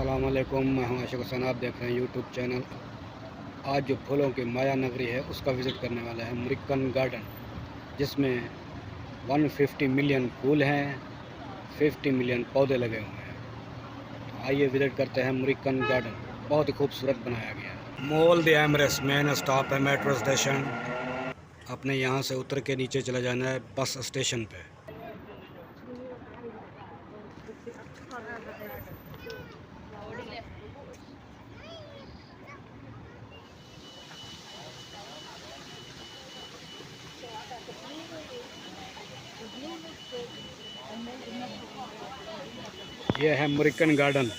अस्सलाम वालेकुम, मैं हूं आशिक हुसैन। आप देख रहे हैं यूट्यूब चैनल। आज जो फूलों की माया नगरी है उसका विज़िट करने वाला है अमेरिकन गार्डन, जिसमें 150 मिलियन फूल हैं, 50 मिलियन पौधे लगे हुए हैं। तो आइए विज़िट करते हैं अमेरिकन गार्डन। बहुत ही खूबसूरत बनाया गया है। मॉल द एमरेस मेन स्टॉप है मेट्रो स्टेशन। अपने यहाँ से उतर के नीचे चला जाना है बस स्टेशन पे। ये है अमेरिकन गार्डन।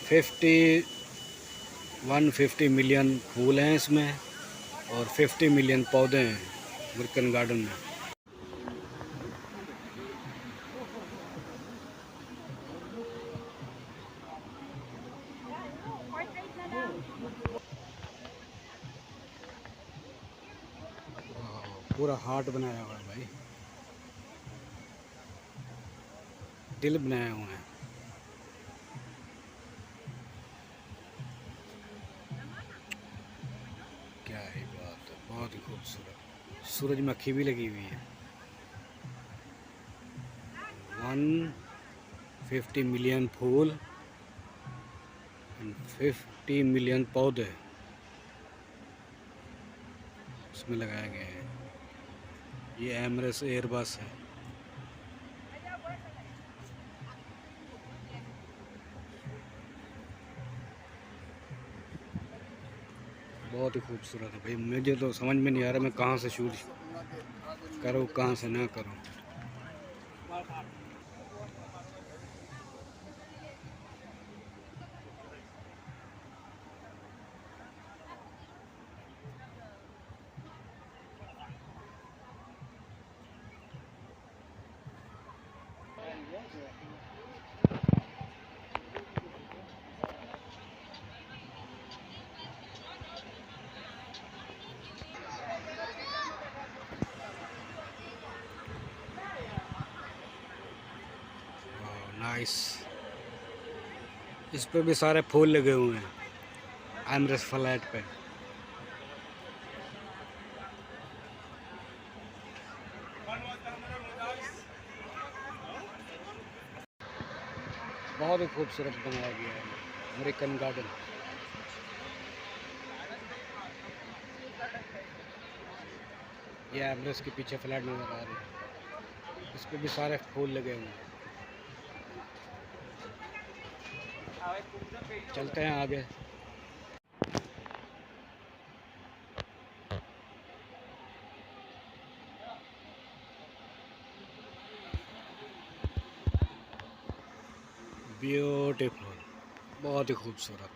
150 मिलियन फूल हैं इसमें और 50 मिलियन पौधे हैं अमेरिकन गार्डन में। पूरा हार्ट बनाया हुआ है भाई, दिल बनाए हुए हैं। क्या ही बात है, बहुत ही खूबसूरत। सूरजमुखी भी लगी हुई है। 150 मिलियन फूल एंड 50 मिलियन पौधे उसमें लगाए गए हैं। ये एमरेस एयरबस है। बहुत ही खूबसूरत है भाई। मुझे तो समझ में नहीं आ रहा मैं कहाँ से शूट करूँ, कहाँ से ना करूँ। नाइस। इस पे भी सारे फूल लगे हुए हैं एमरेस फ्लैट पे। बहुत ही खूबसूरत बनाया गया है अमेरिकन गार्डन। ये एवरेस्ट के पीछे फ्लैट नज़र आ रही है। इस पे भी सारे फूल लगे हुए हैं। चलते हैं आगे। ब्यूटीफुल, बहुत ही खूबसूरत।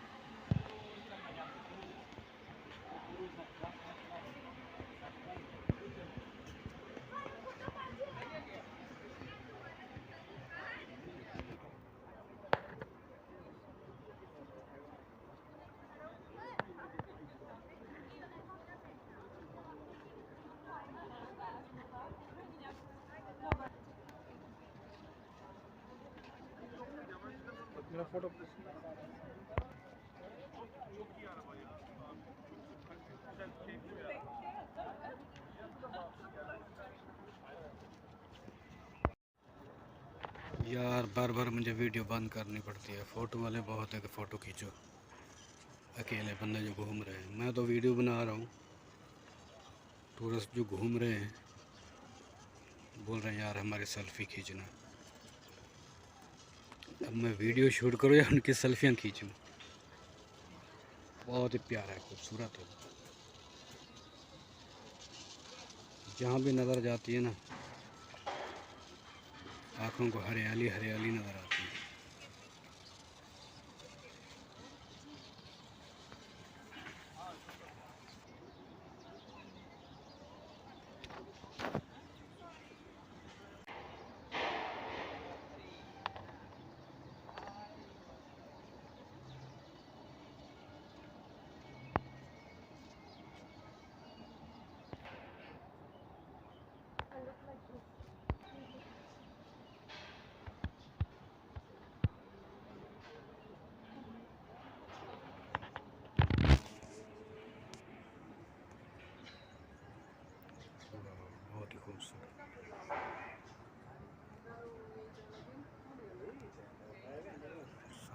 मेरा फोटो यार, बार बार मुझे वीडियो बंद करनी पड़ती है। फ़ोटो वाले बहुत है कि फ़ोटो खींचो, अकेले बंदे जो घूम रहे हैं। मैं तो वीडियो बना रहा हूँ, टूरिस्ट जो घूम रहे हैं बोल रहे हैं यार हमारी सेल्फ़ी खींचना। अब मैं वीडियो शूट करूँ या उनकी सेल्फियाँ खींचूँ। बहुत ही प्यारा है, खूबसूरत है। जहाँ भी नज़र जाती है ना, आँखों को हरियाली हरियाली नज़र आती है।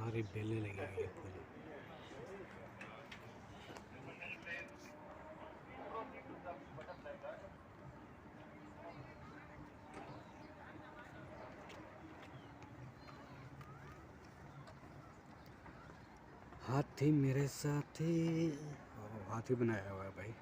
सारी बेलें लगी हुई है फूल। हाथी मेरे साथी, हाथी बनाया हुआ है भाई।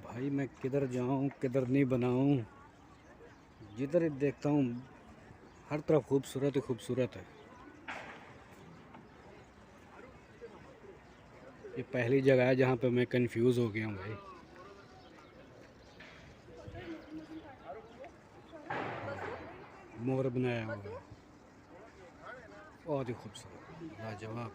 भाई मैं किधर जाऊं किधर नहीं बनाऊं, जिधर देखता हूं हर तरफ खूबसूरत ही खूबसूरत है। ये पहली जगह है जहाँ पे मैं कंफ्यूज हो गया हूँ भाई। मोर बनाया हुआ है, बहुत ही खूबसूरत, लाजवाब।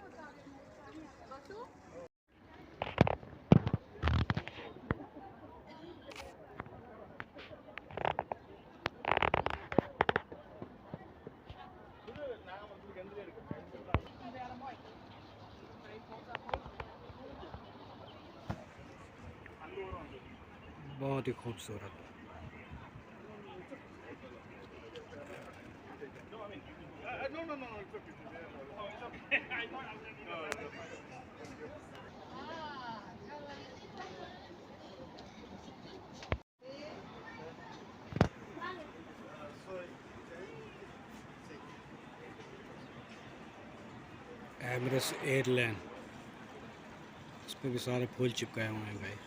बहुत ही खूबसूरत। एमरेस एयरलाइन, इस पर भी सारे फूल चिपकाए हुए हैं भाई।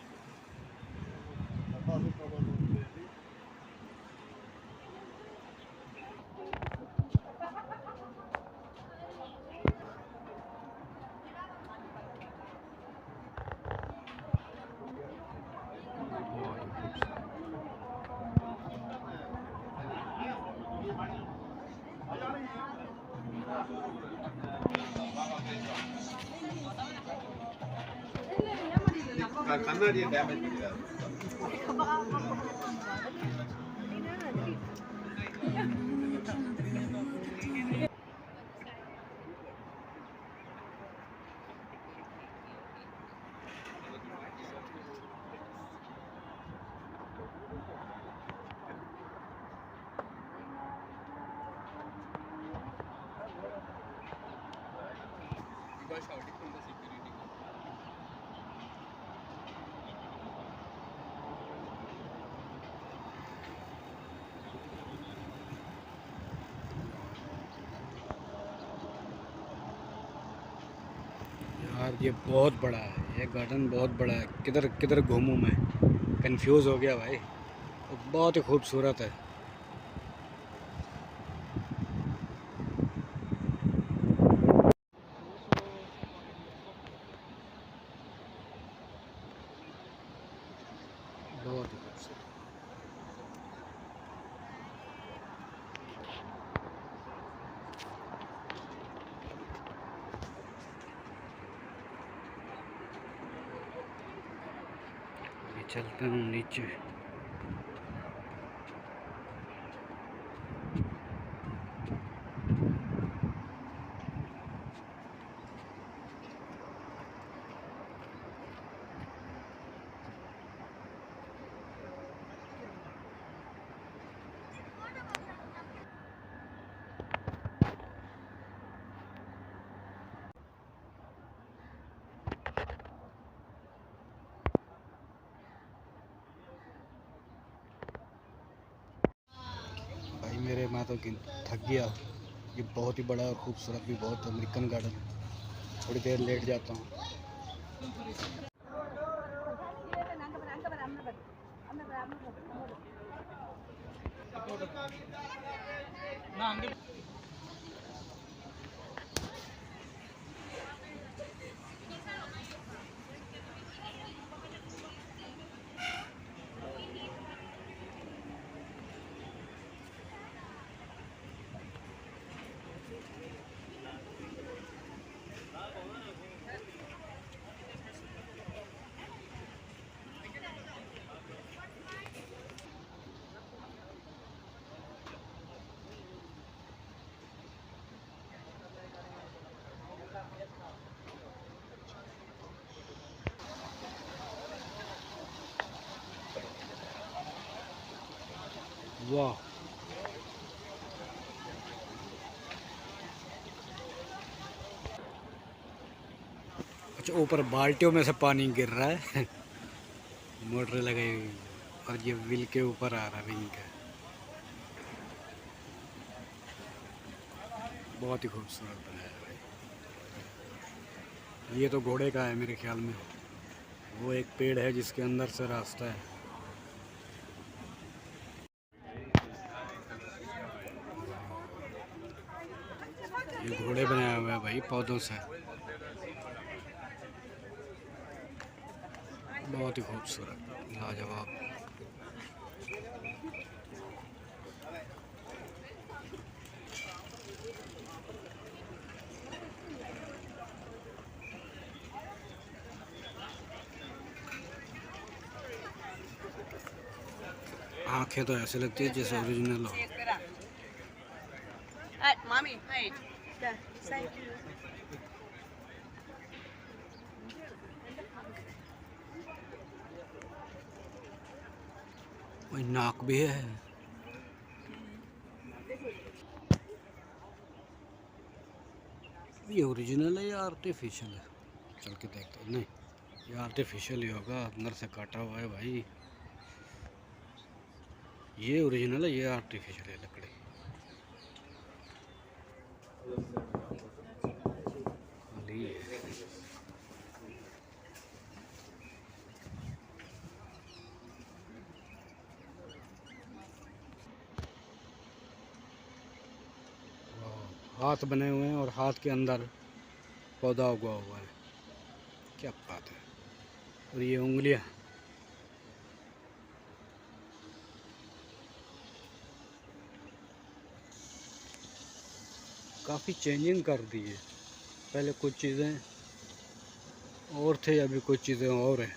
கண்ணாடியை டேமேஜ் பண்ணிடாது. यार ये बहुत बड़ा है, ये गार्डन बहुत बड़ा है, किधर किधर घूमूं मैं, कंफ्यूज हो गया भाई। बहुत ही खूबसूरत है। बहुत ही खूबसूरत। अभी चलता हूँ नीचे। भाई मेरे मैं तो थक गया। ये बहुत ही बड़ा और खूबसूरत भी बहुत, अमेरिकन गार्डन। थोड़ी देर लेट जाता हूँ। वाह, अच्छा ऊपर बाल्टियों में से पानी गिर रहा है। मोटर लगाई हुई और ये व्हील के ऊपर आ रहा है विंग का। बहुत ही खूबसूरत बनाया है भाई। ये तो घोड़े का है मेरे ख्याल में। वो एक पेड़ है जिसके अंदर से रास्ता है। ये घोड़े बनाया हुआ है भाई पौधों से। बहुत ही खूबसूरत, लाजवाब। आंखें तो ऐसे लगती है जैसे ओरिजिनल हो। Mommy, hi. Thank you. वही नाक भी है। ये ओरिजिनल है या आर्टिफिशियल है? चल के देखते हैं। नहीं, ये आर्टिफिशियल ही होगा, अंदर से काटा हुआ है भाई। ये ओरिजिनल है, ये आर्टिफिशियल है लकड़ी। खाली है। हाथ बने हुए हैं और हाथ के अंदर पौधा उगा हुआ है। क्या बात है। और ये उंगलियां काफ़ी चेंजिंग कर दी है। पहले कुछ चीज़ें और थे, अभी कुछ चीज़ें और हैं।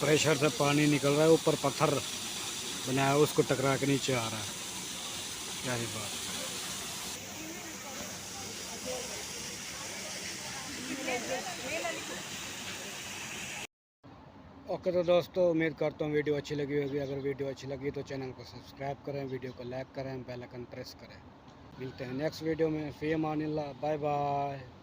प्रेशर से पानी निकल रहा है, ऊपर पत्थर बनाया उसको टकरा के नीचे आ रहा है। क्या ही बात। ओके तो दोस्तों, उम्मीद करता हूँ वीडियो अच्छी लगी होगी। अगर वीडियो अच्छी लगी तो चैनल को सब्सक्राइब करें, वीडियो को लाइक करें, बेल आइकन प्रेस करें। मिलते हैं नेक्स्ट वीडियो में। फ़ी अमानिल्लाह, बाय बाय।